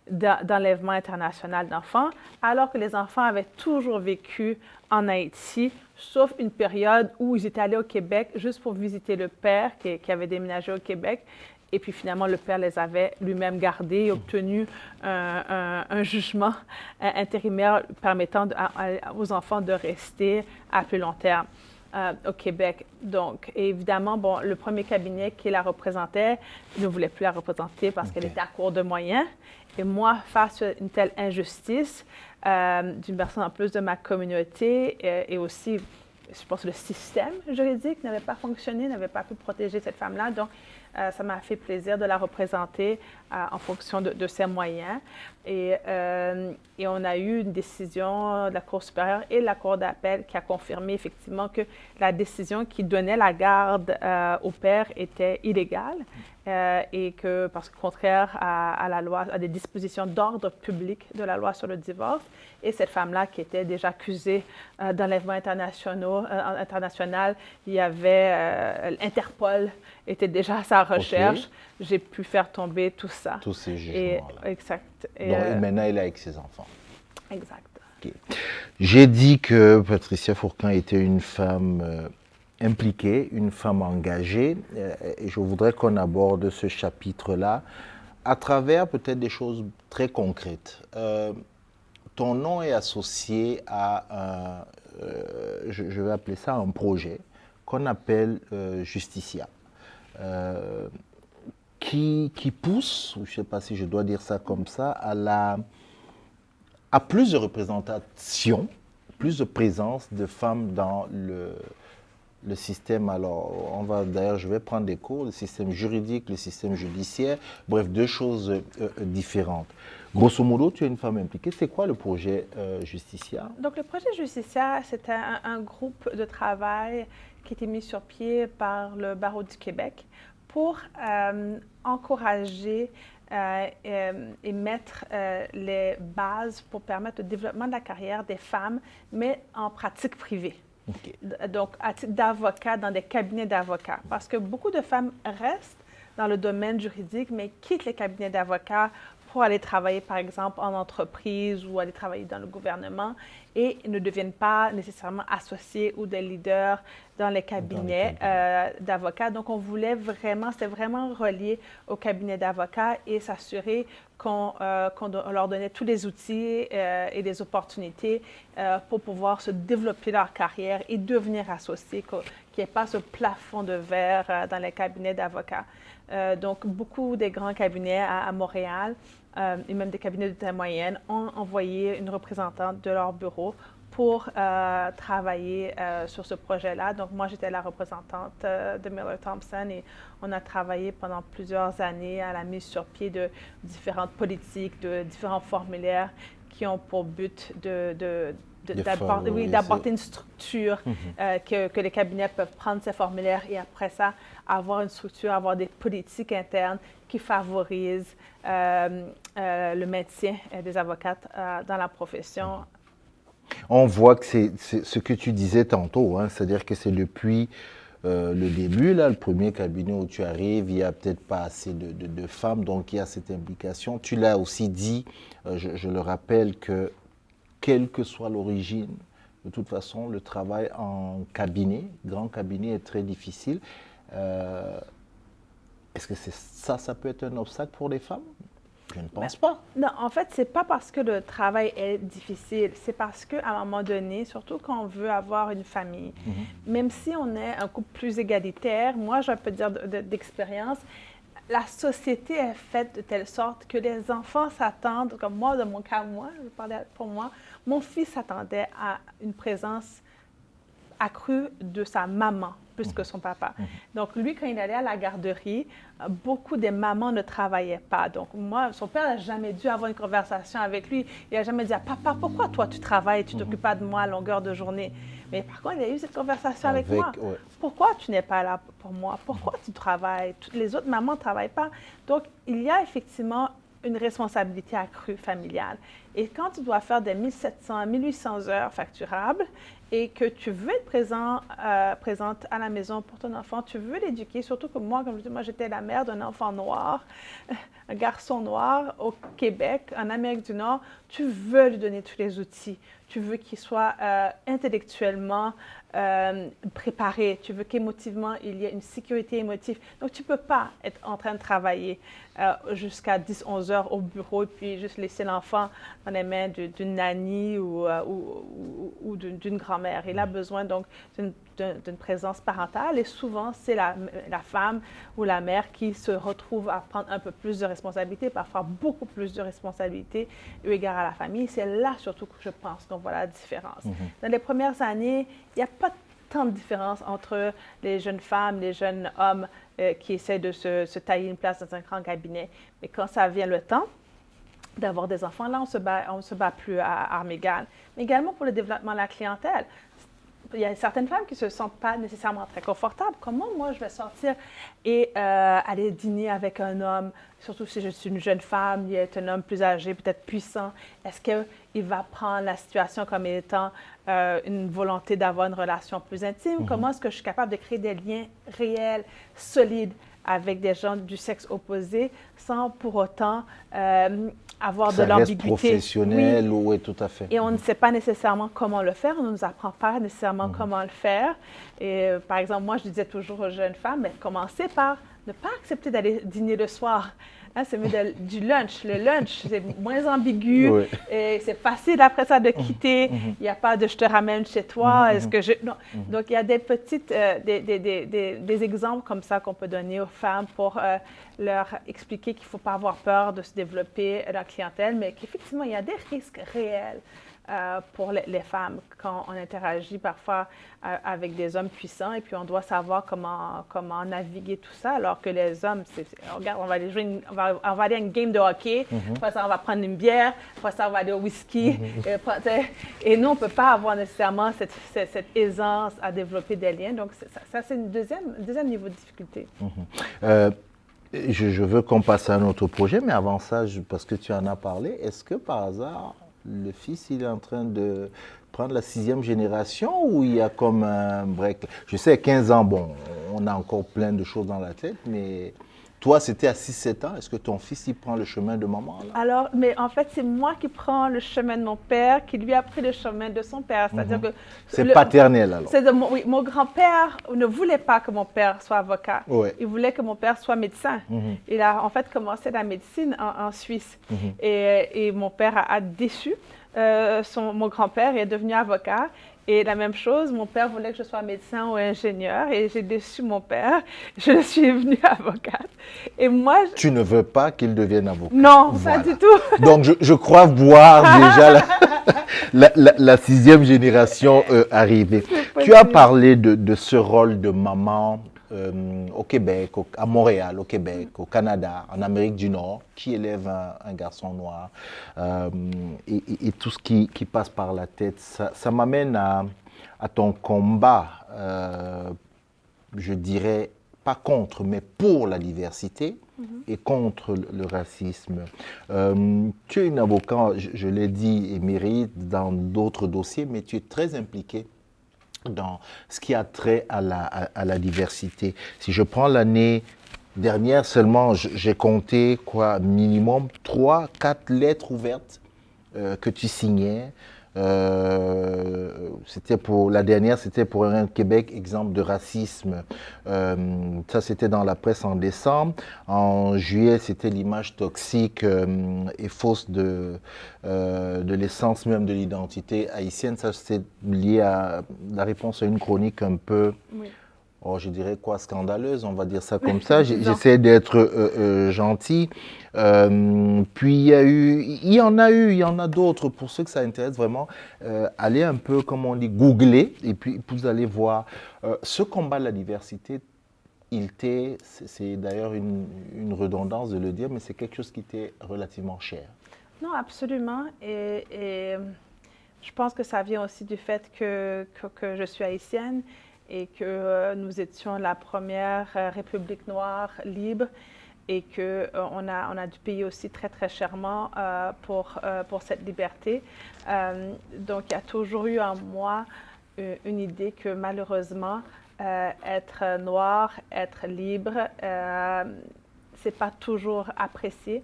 Speaker 2: d'enlèvement international d'enfants, alors que les enfants avaient toujours vécu en Haïti, sauf une période où ils étaient allés au Québec juste pour visiter le père qui avait déménagé au Québec. Et puis finalement, le père les avait lui-même gardés et obtenu un jugement intérimaire permettant aux enfants de rester à plus long terme au Québec. Donc, évidemment, bon, le premier cabinet qui la représentait ne voulait plus la représenter parce qu'elle était à court de moyens. Et moi, face à une telle injustice d'une personne en plus de ma communauté et aussi je pense que le système juridique n'avait pas fonctionné, n'avait pas pu protéger cette femme-là. Donc, ça m'a fait plaisir de la représenter en fonction de ses moyens. Et on a eu une décision de la Cour supérieure et de la Cour d'appel qui a confirmé effectivement que la décision qui donnait la garde au père était illégale et que, parce que contraire à la loi, à des dispositions d'ordre public de la loi sur le divorce. Et cette femme-là qui était déjà accusée d'enlèvement international, il y avait l'Interpol était déjà à sa recherche. Okay. J'ai pu faire tomber tout ça.
Speaker 1: Tous ces jugements-là.
Speaker 2: Exact.
Speaker 1: Et maintenant, elle est avec ses enfants.
Speaker 2: Exact.
Speaker 1: Okay. J'ai dit que Patricia Fourcant était une femme impliquée, une femme engagée. Et je voudrais qu'on aborde ce chapitre-là à travers peut-être des choses très concrètes. Ton nom est associé à, je vais appeler ça un projet qu'on appelle Justicia. Qui pousse, je ne sais pas si je dois dire ça comme ça, à plus de représentation, plus de présence de femmes dans le système. Alors, d'ailleurs, je vais prendre des cours, le système juridique, le système judiciaire, bref, deux choses différentes. Grosso modo, tu es une femme impliquée. C'est quoi le projet Justicia?
Speaker 2: Donc, le projet Justicia, c'était un groupe de travail qui a été mis sur pied par le Barreau du Québec pour encourager et mettre les bases pour permettre le développement de la carrière des femmes, mais en pratique privée. Okay. Donc, à titre d'avocat, dans des cabinets d'avocats. Parce que beaucoup de femmes restent dans le domaine juridique, mais quittent les cabinets d'avocats pour aller travailler, par exemple, en entreprise ou aller travailler dans le gouvernement et ne deviennent pas nécessairement associés ou des leaders dans les cabinets d'avocats. Donc, on voulait vraiment, c'était vraiment relié au cabinet d'avocats et s'assurer qu'on leur donnait tous les outils et des opportunités pour pouvoir se développer leur carrière et devenir associés, qu'il n'y ait pas ce plafond de verre dans les cabinets d'avocats. Donc, beaucoup des grands cabinets à Montréal et même des cabinets de taille moyenne ont envoyé une représentante de leur bureau pour travailler sur ce projet-là. Donc, moi, j'étais la représentante de Miller Thompson et on a travaillé pendant plusieurs années à la mise sur pied de différentes politiques, de différents formulaires qui ont pour but d'apporter une structure que les cabinets peuvent prendre ces formulaires et après ça, avoir une structure, avoir des politiques internes qui favorisent le maintien des avocates dans la profession.
Speaker 1: On voit que c'est ce que tu disais tantôt, hein, c'est-à-dire que c'est depuis le début, là, le premier cabinet où tu arrives, il n'y a peut-être pas assez de femmes, donc il y a cette implication. Tu l'as aussi dit, je le rappelle, que quelle que soit l'origine, de toute façon, le travail en cabinet, grand cabinet, est très difficile. Est-ce que ça peut être un obstacle pour les femmes? Je ne pense pas.
Speaker 2: Non, en fait, ce n'est pas parce que le travail est difficile, c'est parce qu'à un moment donné, surtout quand on veut avoir une famille, même si on est un couple plus égalitaire, moi, je peux dire d'expérience, la société est faite de telle sorte que les enfants s'attendent, comme moi, dans mon cas, moi, je parlais pour moi, mon fils s'attendait à une présence accrue de sa maman plus que son papa. Donc, lui, quand il allait à la garderie, beaucoup des mamans ne travaillaient pas. Donc, moi, son père n'a jamais dû avoir une conversation avec lui. Il n'a jamais dit « Papa, pourquoi toi tu travailles, tu ne t'occupes pas de moi à longueur de journée ?» Mais par contre, il a eu cette conversation avec moi. Ouais. Pourquoi tu n'es pas là pour moi? Pourquoi tu travailles? Toutes les autres mamans ne travaillent pas. Donc, il y a effectivement une responsabilité accrue familiale. Et quand tu dois faire des 1700, 1800 heures facturables et que tu veux être présente à la maison pour ton enfant, tu veux l'éduquer, surtout que moi, comme je dis, moi, j'étais la mère d'un enfant noir, un garçon noir au Québec, en Amérique du Nord, tu veux lui donner tous les outils. Tu veux qu'il soit intellectuellement préparé. Tu veux qu'émotivement, il y ait une sécurité émotive. Donc, tu ne peux pas être en train de travailler jusqu'à 10-11 heures au bureau et puis juste laisser l'enfant dans les mains d'une nanny ou d'une grand-mère. Il a besoin donc d'une présence parentale et souvent, c'est la femme ou la mère qui se retrouve à prendre un peu plus de responsabilités, parfois beaucoup plus de responsabilités eu égard à la famille. C'est là surtout que je pense qu'on voit la différence. Dans les premières années, il n'y a pas tant de différence entre les jeunes femmes, les jeunes hommes qui essaient de se tailler une place dans un grand cabinet. Mais quand ça vient le temps d'avoir des enfants, là, on se bat plus à armes égales. Mais également pour le développement de la clientèle. Il y a certaines femmes qui ne se sentent pas nécessairement très confortables. Comment moi je vais sortir et aller dîner avec un homme, surtout si je suis une jeune femme, il est un homme plus âgé, peut-être puissant. Est-ce qu'il va prendre la situation comme étant une volonté d'avoir une relation plus intime? Comment est-ce que je suis capable de créer des liens réels, solides avec des gens du sexe opposé sans pour autant avoir de l'ambiguïté.
Speaker 1: Professionnel, oui, tout à fait.
Speaker 2: Et on ne sait pas nécessairement comment le faire, on ne nous apprend pas nécessairement comment le faire. Et par exemple, moi, je disais toujours aux jeunes femmes, mais commencez par ne pas accepter d'aller dîner le soir. Hein, c'est mieux du lunch. Le lunch, c'est moins ambigu. Oui. Et c'est facile après ça de quitter. Il n'y a pas de « je te ramène chez toi ». Est-ce que je... Non. Donc, il y a des petites, des exemples comme ça qu'on peut donner aux femmes pour leur expliquer qu'il ne faut pas avoir peur de se développer la clientèle, mais qu'effectivement, il y a des risques réels pour les femmes quand on interagit parfois avec des hommes puissants et puis on doit savoir comment naviguer tout ça, alors que les hommes, regarde, on va aller jouer on va aller à une game de hockey, après ça on va prendre une bière, après ça on va aller au whisky, et nous on ne peut pas avoir nécessairement cette aisance à développer des liens, donc ça c'est un deuxième niveau de difficulté.
Speaker 1: Je veux qu'on passe à un autre projet, mais avant ça, parce que tu en as parlé, est-ce que par hasard le fils, il est en train de prendre la 6e génération ou il y a comme un break? Je sais, 15 ans, bon, on a encore plein de choses dans la tête, mais toi, c'était à 6-7 ans. Est-ce que ton fils, il prend le chemin de maman, là?
Speaker 2: Alors, mais en fait, c'est moi qui prends le chemin de mon père, qui lui a pris le chemin de son père. C'est-à-dire que...
Speaker 1: C'est paternel, alors?
Speaker 2: Oui, mon grand-père ne voulait pas que mon père soit avocat.
Speaker 1: Ouais.
Speaker 2: Il voulait que mon père soit médecin. Il a en fait commencé la médecine en Suisse. Et mon père a déçu mon grand-père et est devenu avocat. Et la même chose, mon père voulait que je sois médecin ou ingénieur et j'ai déçu mon père. Je suis devenue avocate. Et moi...
Speaker 1: Tu ne veux pas qu'il devienne avocat?
Speaker 2: Non, voilà. Pas du tout.
Speaker 1: Donc, je crois voir déjà la 6e génération arriver. Tu as parlé de ce rôle de maman au Québec, à Montréal, au Québec, au Canada, en Amérique du Nord, qui élève un garçon noir et tout ce qui passe par la tête. Ça m'amène à ton combat, je dirais, pas contre, mais pour la diversité et contre le racisme. Tu es une avocate, je l'ai dit, émérite dans d'autres dossiers, mais tu es très impliquée dans ce qui a trait à la diversité. Si je prends l'année dernière seulement, j'ai compté minimum 3-4 lettres ouvertes que tu signais. La dernière, c'était pour un Québec exemple de racisme. Ça, c'était dans la presse en décembre. En juillet, c'était l'image toxique et fausse de l'essence même de l'identité haïtienne. Ça, c'est lié à la réponse à une chronique un peu... Oui. Oh, je dirais scandaleuse, on va dire ça comme ça. J'essaie d'être gentil. Puis il y en a d'autres. Pour ceux que ça intéresse vraiment, allez un peu, comme on dit, googler, et puis vous allez voir. Ce combat de la diversité, c'est d'ailleurs une redondance de le dire, mais c'est quelque chose qui était relativement cher.
Speaker 2: Non, absolument. Et je pense que ça vient aussi du fait que je suis haïtienne, et que nous étions la première république noire libre et qu'on a dû payer aussi très, très chèrement pour cette liberté. Donc, il y a toujours eu en moi une idée que malheureusement, être noir, être libre, c'est pas toujours apprécié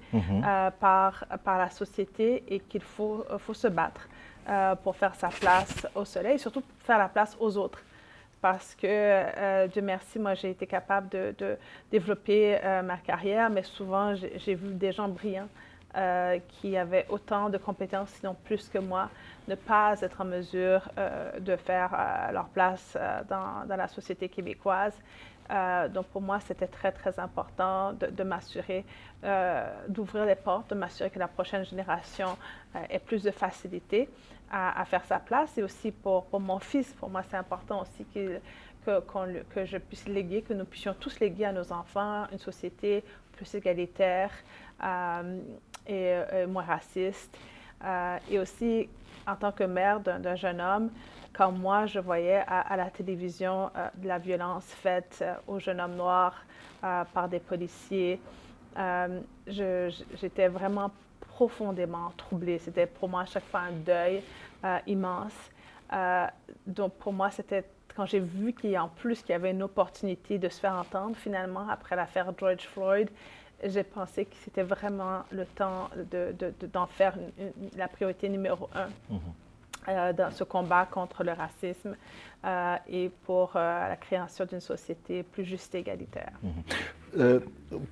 Speaker 2: par la société et qu'il faut se battre pour faire sa place au soleil et surtout pour faire la place aux autres. Parce que, Dieu merci, moi, j'ai été capable de développer ma carrière, mais souvent, j'ai vu des gens brillants qui avaient autant de compétences, sinon plus que moi, ne pas être en mesure de faire leur place dans la société québécoise. Donc, pour moi, c'était très, très important de m'assurer, d'ouvrir les portes, de m'assurer que la prochaine génération ait plus de facilité à faire sa place. Et aussi pour mon fils, pour moi, c'est important aussi que je puisse léguer, que nous puissions tous léguer à nos enfants une société plus égalitaire et moins raciste. Et aussi, en tant que mère d'un jeune homme, quand moi, je voyais à la télévision de la violence faite aux jeunes hommes noirs par des policiers, j'étais vraiment profondément troublée. C'était pour moi à chaque fois un deuil immense. Donc pour moi, c'était quand j'ai vu qu'il y avait une opportunité de se faire entendre finalement après l'affaire George Floyd, j'ai pensé que c'était vraiment le temps d'en faire la priorité numéro 1 dans ce combat contre le racisme et pour la création d'une société plus juste et égalitaire.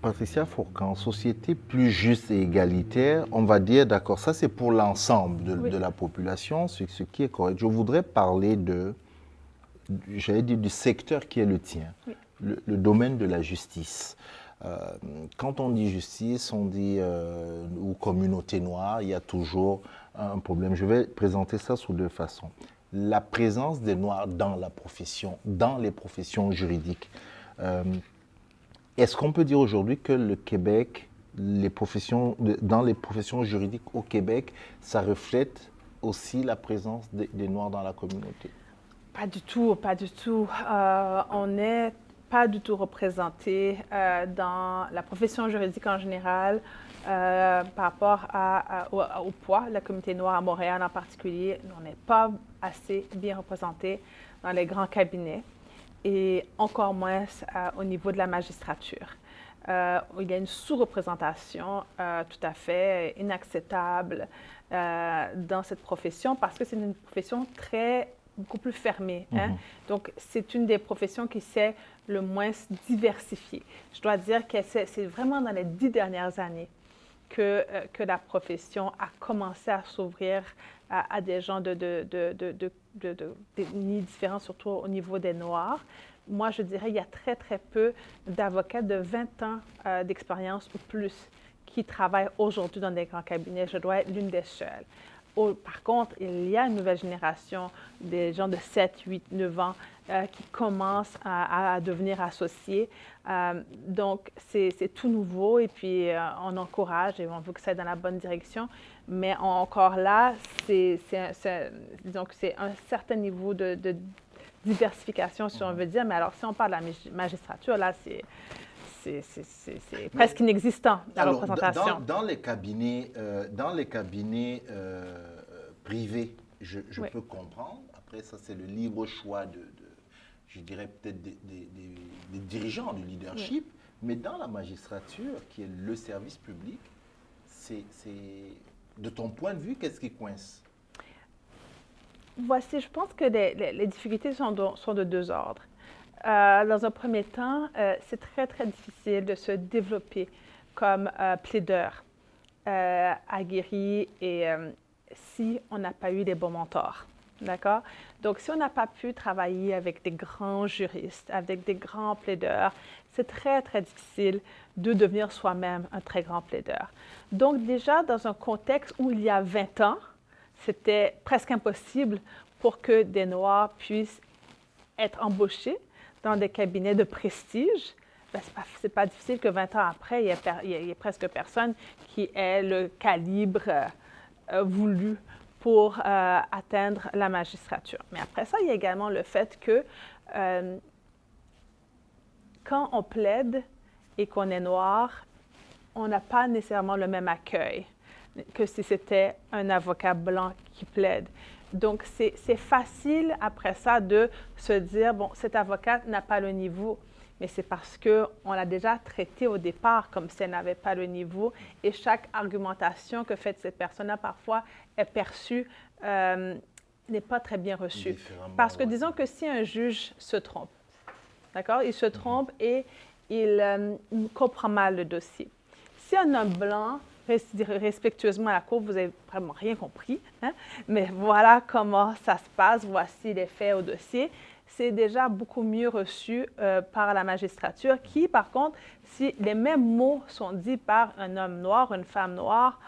Speaker 1: Patricia Fourcand, société plus juste et égalitaire, on va dire, d'accord, ça c'est pour l'ensemble de la population, ce qui est correct. Je voudrais parler j'allais dire, du secteur qui est le tien, le domaine de la justice. Quand on dit justice, on dit ou communauté noire, il y a toujours un problème. Je vais présenter ça sous 2 façons. La présence des Noirs dans la profession, dans les professions juridiques. Est-ce qu'on peut dire aujourd'hui que le Québec, dans les professions juridiques au Québec, ça reflète aussi la présence des Noirs dans la communauté?
Speaker 2: Pas du tout, pas du tout. On n'est pas du tout représenté dans la profession juridique en général par rapport au poids. La communauté noire à Montréal en particulier, on n'est pas assez bien représenté dans les grands cabinets et encore moins au niveau de la magistrature. Il y a une sous-représentation tout à fait inacceptable dans cette profession parce que c'est une profession beaucoup plus fermée. Donc, c'est une des professions qui s'est le moins diversifiée. Je dois dire que c'est vraiment dans les 10 dernières années que la profession a commencé à s'ouvrir à des gens d'ethnies différentes, surtout au niveau des Noirs. Moi, je dirais qu'il y a très, très peu d'avocats de 20 ans d'expérience ou plus qui travaillent aujourd'hui dans des grands cabinets. Je dois être l'une des seules. Par contre, il y a une nouvelle génération des gens de 7, 8, 9 ans qui commencent à devenir associés. Donc, c'est tout nouveau et puis on encourage et on veut que ça aille dans la bonne direction. Mais encore là, disons que c'est un certain niveau de diversification, si on veut dire. Mais alors, si on parle de la magistrature, là, c'est presque inexistant, la représentation.
Speaker 1: Dans les cabinets privés, je peux comprendre. Après, ça, c'est le libre choix je dirais peut-être des dirigeants, du leadership. Mais dans la magistrature, qui est le service public, de ton point de vue, qu'est-ce qui coince?
Speaker 2: Voici, je pense que les difficultés sont de 2 ordres. Dans un premier temps, c'est très, très difficile de se développer comme plaideur aguerri et si on n'a pas eu des bons mentors. D'accord? Donc, si on n'a pas pu travailler avec des grands juristes, avec des grands plaideurs, c'est très, très difficile de devenir soi-même un très grand plaideur. Donc, déjà, dans un contexte où il y a 20 ans, c'était presque impossible pour que des Noirs puissent être embauchés dans des cabinets de prestige. Ben, c'est pas difficile que 20 ans après, il y ait presque personne qui ait le calibre voulu pour atteindre la magistrature. Mais après ça, il y a également le fait que quand on plaide et qu'on est noir, on n'a pas nécessairement le même accueil que si c'était un avocat blanc qui plaide. Donc, c'est facile après ça de se dire, bon, cet avocat n'a pas le niveau, mais c'est parce qu'on l'a déjà traité au départ comme si elle n'avait pas le niveau et chaque argumentation que fait cette personne-là parfois est perçue, n'est pas très bien reçue. Parce que disons que si un juge se trompe, d'accord, il se trompe et il comprend mal le dossier. Si un homme blanc respectueusement à la cour, vous n'avez vraiment rien compris, hein? Mais voilà comment ça se passe, voici les faits au dossier. c'est déjà beaucoup mieux reçu par la magistrature qui, par contre, si les mêmes mots sont dits par un homme noir, une femme noire,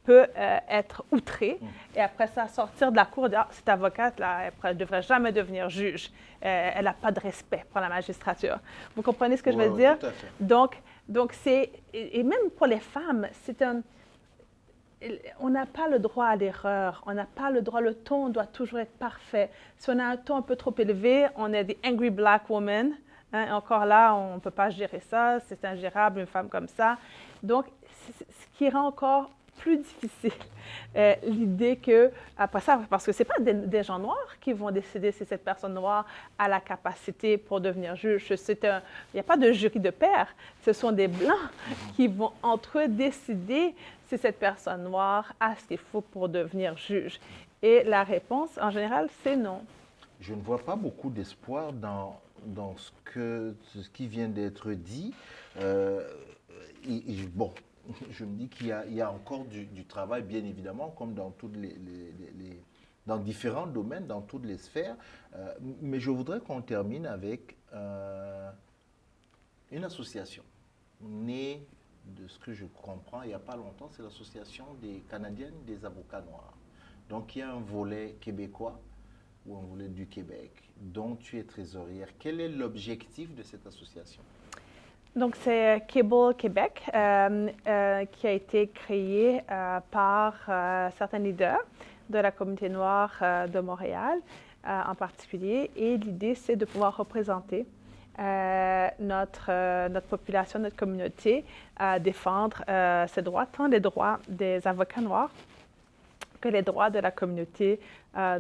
Speaker 2: peut être outrée et après ça sortir de la cour et dire cette avocate-là, elle ne devrait jamais devenir juge. Elle n'a pas de respect pour la magistrature. Vous comprenez ce que je veux dire?
Speaker 1: Tout à fait.
Speaker 2: Donc c'est, et même pour les femmes, on n'a pas le droit à l'erreur, on n'a pas le droit, le ton doit toujours être parfait. Si on a un ton un peu trop élevé, on est des angry black women. Hein, et encore là, on ne peut pas gérer ça, c'est ingérable, une femme comme ça. Donc, ce qui rend encore plus difficile l'idée que, après ça, parce que ce n'est pas des gens noirs qui vont décider si cette personne noire a la capacité pour devenir juge. Il n'y a pas de jury de pair. Ce sont des Blancs qui vont entre eux décider si cette personne noire a ce qu'il faut pour devenir juge. Et la réponse, en général, c'est non.
Speaker 1: Je ne vois pas beaucoup d'espoir dans ce qui vient d'être dit. Bon, je me dis qu'il y a encore du travail, bien évidemment, comme dans dans différents domaines, dans toutes les sphères. Mais je voudrais qu'on termine avec une association née de ce que je comprends il n'y a pas longtemps, c'est l'association des Canadiennes des avocats noirs. Donc il y a un volet québécois ou un volet du Québec dont tu es trésorière. Quel est l'objectif de cette association?
Speaker 2: Donc, c'est Cable Québec qui a été créé par certains leaders de la communauté noire de Montréal en particulier. Et l'idée, c'est de pouvoir représenter notre population, notre communauté, défendre ses droits, tant les droits des avocats noirs que les droits de la communauté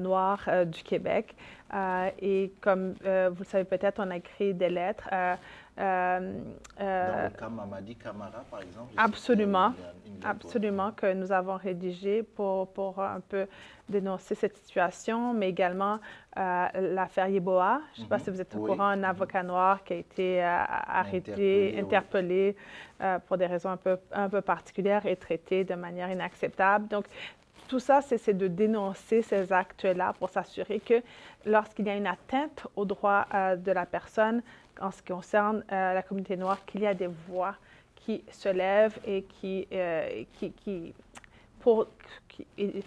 Speaker 2: noire du Québec. Et comme vous le savez peut-être, on a écrit des lettres.
Speaker 1: Dans le cas Mamadi Camara, par exemple?
Speaker 2: Absolument, absolument, que nous avons rédigé pour un peu dénoncer cette situation, mais également l'affaire Yeboah. Je ne sais pas si vous êtes au courant, un avocat noir qui a été arrêté, interpellé pour des raisons un peu particulières et traité de manière inacceptable. Donc, tout ça, c'est de dénoncer ces actes-là pour s'assurer que lorsqu'il y a une atteinte aux droits de la personne, en ce qui concerne la communauté noire, qu'il y a des voix qui se lèvent et pour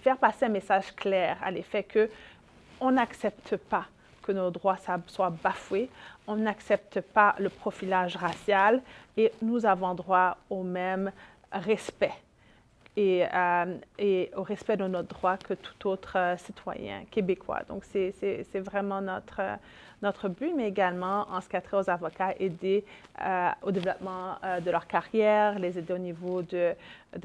Speaker 2: faire passer un message clair à l'effet qu'on n'accepte pas que nos droits soient bafoués, on n'accepte pas le profilage racial et nous avons droit au même respect. Et au respect de notre droit que tout autre citoyen québécois. Donc, c'est vraiment notre but, mais également, en ce qui a trait aux avocats, aider au développement de leur carrière, les aider au niveau des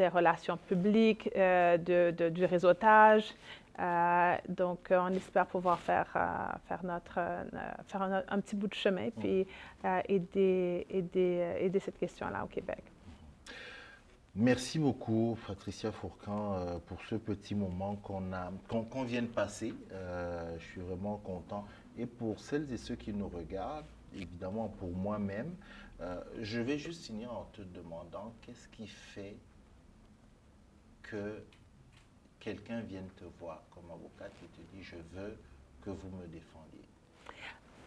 Speaker 2: relations publiques, du réseautage. Donc, on espère pouvoir faire un petit bout de chemin, puis aider cette question-là au Québec.
Speaker 1: Merci beaucoup, Patricia Fourcand, pour ce petit moment qu'on vient de passer. Je suis vraiment content. Et pour celles et ceux qui nous regardent, évidemment pour moi-même, je vais juste finir en te demandant qu'est-ce qui fait que quelqu'un vienne te voir comme avocate et te dit « je veux que vous me défendiez ».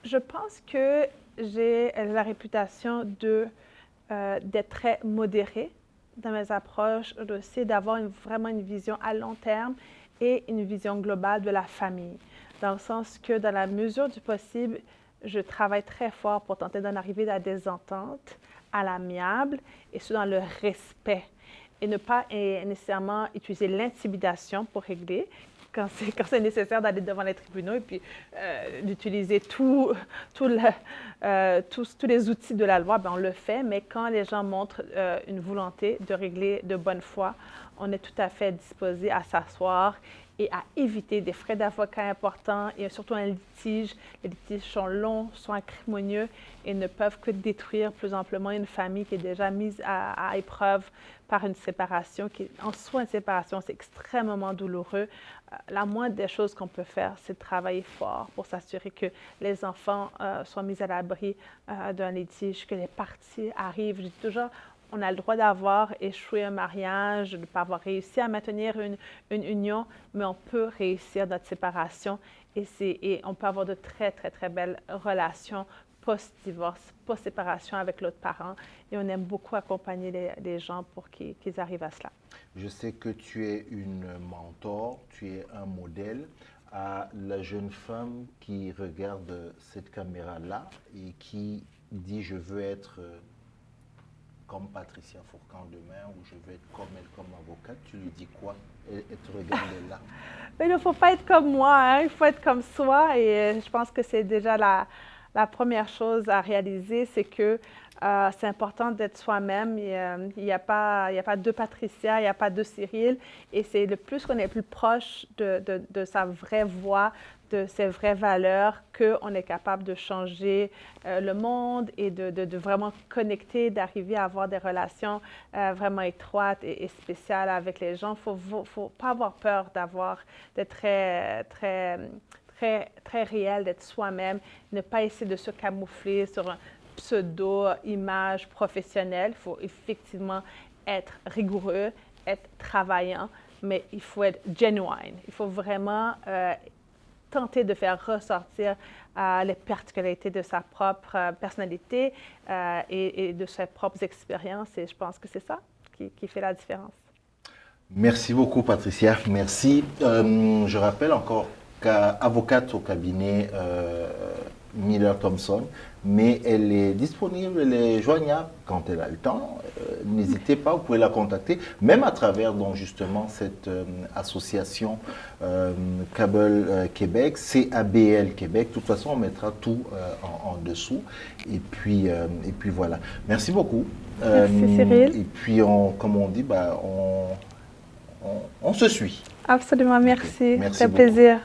Speaker 2: Je pense que j'ai la réputation d'être très modérée dans mes approches, aussi d'avoir vraiment une vision à long terme et une vision globale de la famille. Dans le sens que, dans la mesure du possible, je travaille très fort pour tenter d'en arriver à des ententes à l'amiable et ce dans le respect. Et ne pas nécessairement utiliser l'intimidation pour régler, quand c'est nécessaire d'aller devant les tribunaux et puis d'utiliser tous les outils de la loi, bien, on le fait, mais quand les gens montrent une volonté de régler de bonne foi, on est tout à fait disposé à s'asseoir et à éviter des frais d'avocat importants et surtout un litige. Les litiges sont longs, sont acrimonieux et ne peuvent que détruire plus amplement une famille qui est déjà mise à épreuve par une séparation. En soi, une séparation, c'est extrêmement douloureux. La moindre des choses qu'on peut faire, c'est de travailler fort pour s'assurer que les enfants soient mis à l'abri d'un litige, que les parties arrivent. Je dis toujours, on a le droit d'avoir échoué un mariage, de ne pas avoir réussi à maintenir une union, mais on peut réussir notre séparation et on peut avoir de très, très, très belles relations post-divorce, post-séparation avec l'autre parent. Et on aime beaucoup accompagner les gens pour qu'ils arrivent à cela.
Speaker 1: Je sais que tu es une mentor, tu es un modèle à la jeune femme qui regarde cette caméra-là et qui dit « je veux être comme Patricia Fourcade demain » ou « je veux être comme elle comme avocate », tu lui dis quoi? Elle te regarde là.
Speaker 2: Mais il ne faut pas être comme moi, hein? Il faut être comme soi et je pense que c'est déjà la première chose à réaliser, c'est que c'est important d'être soi-même. Il n'y a pas deux Patricia, il n'y a pas deux Cyril. Et c'est le plus qu'on est plus proche de sa vraie voix, de ses vraies valeurs, qu'on est capable de changer le monde et de vraiment connecter, d'arriver à avoir des relations vraiment étroites et spéciales avec les gens. Il ne faut pas avoir peur d'être très réel, d'être soi-même, ne pas essayer de se camoufler sur un pseudo-image professionnelle. Il faut effectivement être rigoureux, être travaillant, mais il faut être genuine. Il faut vraiment tenter de faire ressortir les particularités de sa propre personnalité et de ses propres expériences. Et je pense que c'est ça qui fait la différence.
Speaker 1: Merci beaucoup, Patricia. Merci. Je rappelle encore avocate au cabinet Miller Thompson, mais elle est disponible, elle est joignable quand elle a le temps. N'hésitez pas, vous pouvez la contacter, même à travers donc, justement cette association Cable Québec, CABL Québec. De toute façon, on mettra tout en dessous. Et puis voilà. Merci beaucoup.
Speaker 2: Merci Cyril.
Speaker 1: Et puis, comme on dit, bah, on se suit.
Speaker 2: Absolument, merci.
Speaker 1: Merci
Speaker 2: C'est un plaisir.